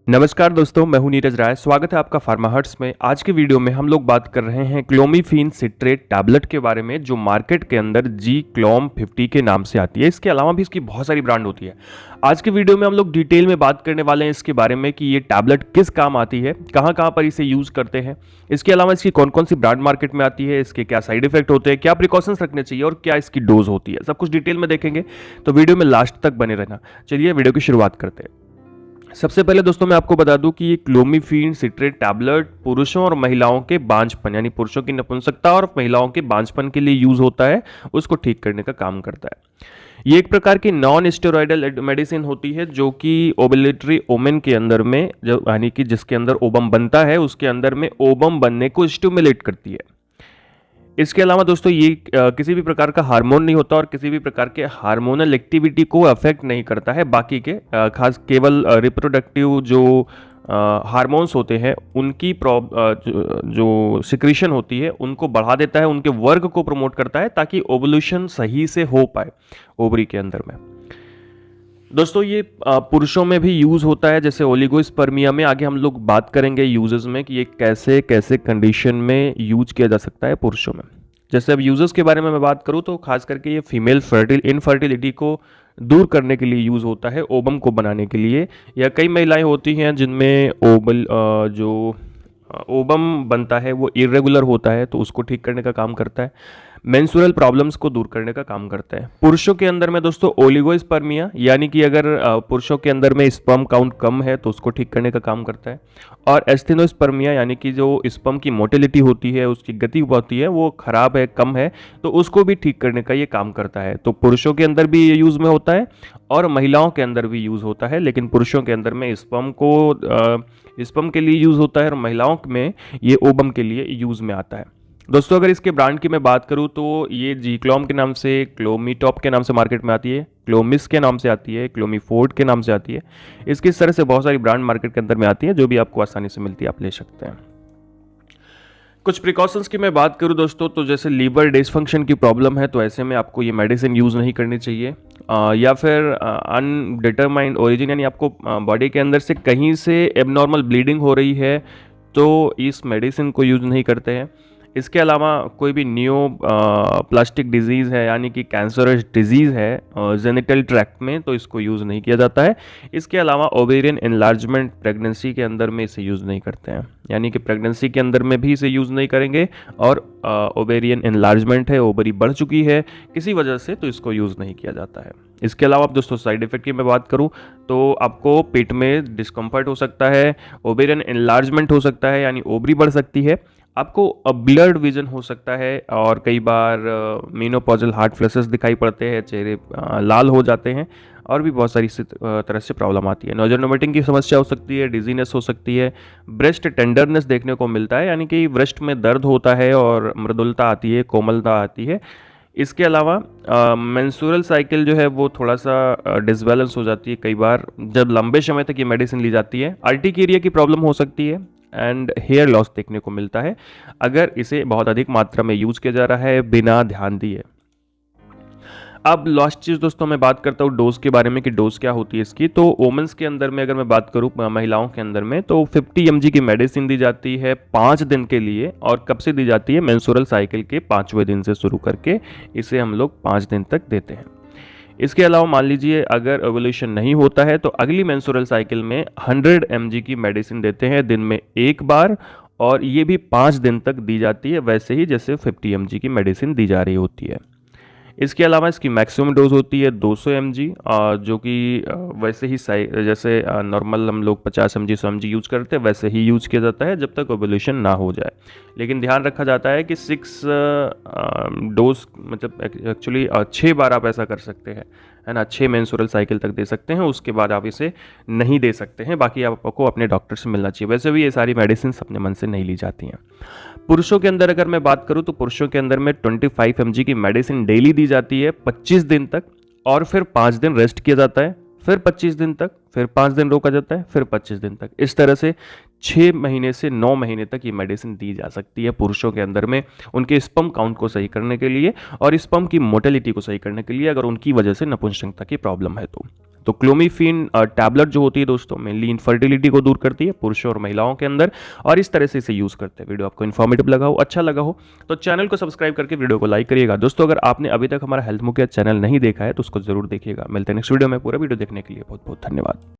नमस्कार दोस्तों, मैं हूं नीरज राय। स्वागत है आपका फार्मा हर्ट्स में। आज के वीडियो में हम लोग बात कर रहे हैं क्लोमिफेन सिट्रेट टैबलेट के बारे में, जो मार्केट के अंदर जी क्लोम 50 के नाम से आती है। इसके अलावा भी इसकी बहुत सारी ब्रांड होती है। आज के वीडियो में हम लोग डिटेल में बात करने वाले हैं इसके बारे में कि ये टैबलेट किस काम आती है, कहाँ कहाँ पर इसे यूज़ करते हैं, इसके अलावा इसकी कौन कौन सी ब्रांड मार्केट में आती है, इसके क्या साइड इफेक्ट होते हैं, क्या प्रिकॉशंस रखने चाहिए और क्या इसकी डोज होती है, सब कुछ डिटेल में देखेंगे। तो वीडियो में लास्ट तक बने रहना। चलिए वीडियो की शुरुआत करते हैं। सबसे पहले दोस्तों मैं आपको बता दूं कि ये क्लोमिफेन सिट्रेट टैबलेट पुरुषों और महिलाओं के बांझपन, यानी पुरुषों की नपुंसकता और महिलाओं के बांझपन के लिए यूज होता है, उसको ठीक करने का काम करता है। ये एक प्रकार की नॉन स्टेरॉयडल मेडिसिन होती है जो कि ओबुलेटरी ओमेन के अंदर में, जो यानी कि जिसके अंदर ओबम बनता है, उसके अंदर में ओबम बनने को स्टिमुलेट करती है। इसके अलावा दोस्तों ये किसी भी प्रकार का हार्मोन नहीं होता और किसी भी प्रकार के हार्मोनल एक्टिविटी को अफेक्ट नहीं करता है। बाकी के खास केवल रिप्रोडक्टिव जो हार्मोन्स होते हैं उनकी जो सिक्रीशन होती है उनको बढ़ा देता है, उनके वर्क को प्रमोट करता है ताकि ओवुलेशन सही से हो पाए ओवरी के अंदर में। दोस्तों ये पुरुषों में भी यूज़ होता है, जैसे ओलिगोस्पर्मिया में। आगे हम लोग बात करेंगे यूजेस में कि ये कैसे कैसे कंडीशन में यूज किया जा सकता है पुरुषों में। जैसे अब यूजेस के बारे में मैं बात करूँ तो खास करके ये फीमेल इनफर्टिलिटी को दूर करने के लिए यूज़ होता है, ओबम को बनाने के लिए। या कई महिलाएं होती हैं जिनमें जो ओबम बनता है वो इरेगुलर होता है, तो उसको ठीक करने का काम करता है। मेंस्ट्रुअल प्रॉब्लम्स को दूर करने का काम करता है। पुरुषों के अंदर में दोस्तों ओलिगोस्पर्मिया, यानी कि अगर पुरुषों के अंदर में स्पर्म काउंट कम है तो उसको ठीक करने का काम करता है। और एस्थेनोस्पर्मिया, यानी कि जो स्पर्म की मोटिलिटी होती है, उसकी गति होती है, वो खराब है, कम है, तो उसको भी ठीक करने का ये काम करता है। तो पुरुषों के अंदर भी ये यूज़ में होता है और महिलाओं के अंदर भी यूज़ होता है, लेकिन पुरुषों के अंदर में स्पर्म के लिए यूज़ होता है और महिलाओं में ये ओबम के लिए यूज़ में आता है। दोस्तों अगर इसके ब्रांड की मैं बात करूं तो ये जी क्लोम के नाम से, क्लोमीटॉप के नाम से मार्केट में आती है, क्लोमिस के नाम से आती है, क्लोमीफोर्ड के नाम से आती है। इसकी इस तरह से बहुत सारी ब्रांड मार्केट के अंदर में आती है, जो भी आपको आसानी से मिलती है, आप ले सकते हैं। कुछ प्रिकॉशंस की मैं बात करूं दोस्तों, तो जैसे लीवर डिसफंक्शन की प्रॉब्लम है तो ऐसे में आपको ये मेडिसिन यूज़ नहीं करनी चाहिए। या फिर अनडिटरमाइंड ओरिजिन, यानी आपको बॉडी के अंदर से कहीं से एबनॉर्मल ब्लीडिंग हो रही है तो इस मेडिसिन को यूज़ नहीं करते हैं। इसके अलावा कोई भी न्यू प्लास्टिक डिजीज़ है, यानी कि कैंसरस डिजीज़ है जेनिटल ट्रैक्ट में, तो इसको यूज़ नहीं किया जाता है। इसके अलावा ओवेरियन एनलार्जमेंट प्रेगनेंसी के अंदर में इसे यूज़ नहीं करते हैं, यानी कि प्रेगनेंसी के अंदर में भी इसे यूज़ नहीं करेंगे। और ओवेरियन एनलार्जमेंट है, ओवरी बढ़ चुकी है किसी वजह से, तो इसको यूज़ नहीं किया जाता है। इसके अलावा अब दोस्तों साइड इफेक्ट की मैं बात करूं तो आपको पेट में डिस्कम्फर्ट हो सकता है, ओवेरियन एनलार्जमेंट हो सकता है, यानी ओवरी बढ़ सकती है, आपको ब्लर्ड विजन हो सकता है, और कई बार मेनोपॉजल हार्ट फ्लैशेस दिखाई पड़ते हैं, चेहरे लाल हो जाते हैं, और भी बहुत सारी तरह से प्रॉब्लम आती है। नोजल वोमिटिंग की समस्या हो सकती है, डिजीनेस हो सकती है, ब्रेस्ट टेंडरनेस देखने को मिलता है, यानी कि ब्रेस्ट में दर्द होता है और मृदुलता आती है, कोमलता आती है। इसके अलावा मेंस्ट्रुअल साइकिल जो है वो थोड़ा सा डिसबैलेंस हो जाती है कई बार जब लंबे समय तक ये मेडिसिन ली जाती है। अर्टिकेरिया की प्रॉब्लम हो सकती है एंड हेयर लॉस देखने को मिलता है अगर इसे बहुत अधिक मात्रा में यूज किया जा रहा है बिना ध्यान दिए। अब लास्ट चीज़ दोस्तों मैं बात करता हूँ डोज के बारे में कि डोज क्या होती है इसकी। तो वोमेंस के अंदर में अगर मैं बात करूँ, महिलाओं के अंदर में, तो 50 mg की मेडिसिन दी जाती है 5 दिन के लिए। और कब से दी जाती है? मेंस्ट्रुअल साइकिल के 5वें दिन से शुरू करके इसे हम लोग 5 दिन तक देते हैं। इसके अलावा मान लीजिए अगर ओवुलेशन नहीं होता है तो अगली मेंस्ट्रुअल साइकिल में 100 mg की मेडिसिन देते हैं दिन में एक बार, और ये भी 5 दिन तक दी जाती है, वैसे ही जैसे 50 mg की मेडिसिन दी जा रही होती है। इसके अलावा इसकी मैक्सिमम डोज होती है 200 mg, जो कि वैसे ही जैसे नॉर्मल हम लोग 50 mg 100 mg यूज करते हैं वैसे ही यूज किया जाता है जब तक ओवुलेशन ना हो जाए। लेकिन ध्यान रखा जाता है कि 6 डोज मतलब एक्चुअली 6 बार आप ऐसा कर सकते हैं, है ना, 6 मेंस्ट्रुअल साइकिल तक दे सकते हैं, उसके बाद आप इसे नहीं दे सकते हैं। बाकी आपको अपने डॉक्टर से मिलना चाहिए। वैसे भी ये सारी मेडिसिन अपने मन से नहीं ली जाती हैं। पुरुषों के अंदर अगर मैं बात करूं तो पुरुषों के अंदर में 25 mg की मेडिसिन डेली दी जाती है 25 दिन तक, और फिर 5 दिन रेस्ट किया जाता है, फिर 25 दिन तक, फिर 5 दिन रोका जाता है, फिर 25 दिन तक। इस तरह से 6 महीने से 9 महीने तक ये मेडिसिन दी जा सकती है पुरुषों के अंदर में, उनके स्पर्म काउंट को सही करने के लिए और स्पर्म की मोटिलिटी को सही करने के लिए, अगर उनकी वजह से नपुंसकता की प्रॉब्लम है तो। तो क्लोमिफिन टैबलेट जो होती है दोस्तों मेनली इनफर्टिलिटी को दूर करती है पुरुषों और महिलाओं के अंदर, और इस तरह से इसे यूज़ करते हैं। वीडियो आपको इन्फॉर्मेटिव लगा हो, अच्छा लगा हो तो चैनल को सब्सक्राइब करके वीडियो को लाइक करिएगा। दोस्तों अगर आपने अभी तक हमारा हेल्थ मुखिया चैनल नहीं देखा है तो उसको जरूर देखिएगा। मिलते हैं नेक्स्ट वीडियो में। पूरा वीडियो देखने के लिए बहुत बहुत धन्यवाद।